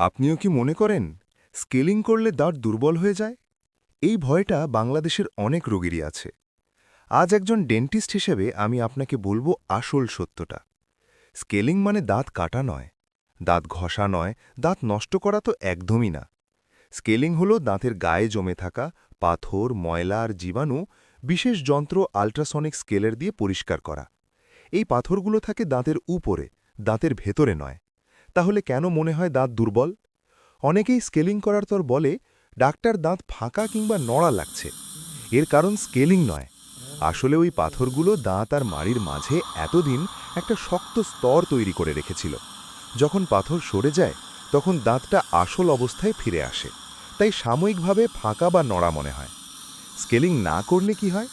আপনিও কি মনে করেন স্কেলিং করলে দাঁত দুর্বল হয়ে যায়? এই ভয়টা বাংলাদেশের অনেক রোগীরই আছে। আজ একজন ডেন্টিস্ট হিসেবে আমি আপনাকে বলবো আসল সত্যটা। স্কেলিং মানে দাঁত কাটা নয়, দাঁত ঘষা নয়, দাঁত নষ্ট করা তো একদমই না। স্কেলিং হলো দাঁতের গায়ে জমে থাকা পাথর, ময়লা আর জীবাণু বিশেষ যন্ত্র আল্ট্রাসনিক স্কেলের দিয়ে পরিষ্কার করা। এই পাথরগুলো থাকে দাঁতের উপরে, দাঁতের ভেতরে নয়। তাহলে কেন মনে হয় দাঁত দুর্বল? অনেকেই স্কেলিং করার পর বলে ডাক্তার দাঁত ফাঁকা কিংবা নড়া লাগছে। এর কারণ স্কেলিং নয়, আসলে ওই পাথরগুলো দাঁত আর মাড়ির মাঝে এতদিন একটা শক্ত স্তর তৈরি করে রেখেছিল। যখন পাথর সরে যায় তখন দাঁতটা আসল অবস্থায় ফিরে আসে, তাই সাময়িকভাবে ফাঁকা বা নড়া মনে হয়। স্কেলিং না করলে কি হয়?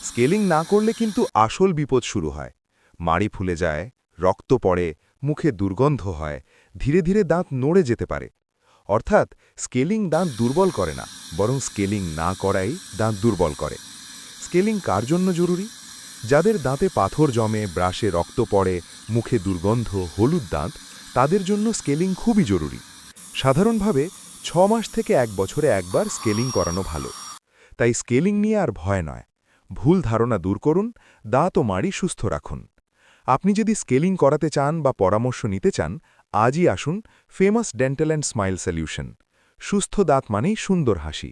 স্কেলিং না করলে কিন্তু আসল বিপদ শুরু হয়। মাড়ি ফুলে যায়, রক্ত পড়ে, মুখে দুর্গন্ধ হয়, ধীরে ধীরে দাঁত নড়ে যেতে পারে। অর্থাৎ স্কেলিং দাঁত দুর্বল করে না, বরং স্কেলিং না করাই দাঁত দুর্বল করে। স্কেলিং কার জন্য জরুরি? যাদের দাঁতে পাথর জমে, ব্রাশে রক্ত পড়ে, মুখে দুর্গন্ধ, হলুদ দাঁত, তাদের জন্য স্কেলিং খুবই জরুরি। সাধারণভাবে 6 মাস থেকে 1 বছরে একবার স্কেলিং করানো ভালো। তাই স্কেলিং নিয়ে আর ভয় নয়, ভুল ধারণা দূর করুন, দাঁত ও মাড়ি সুস্থ রাখুন। আপনি যদি স্কেলিং করাতে চান বা পরামর্শ নিতে চান, আজই আসুন famous dental and smile solution. সুস্থ দাঁত মানেই সুন্দর হাসি।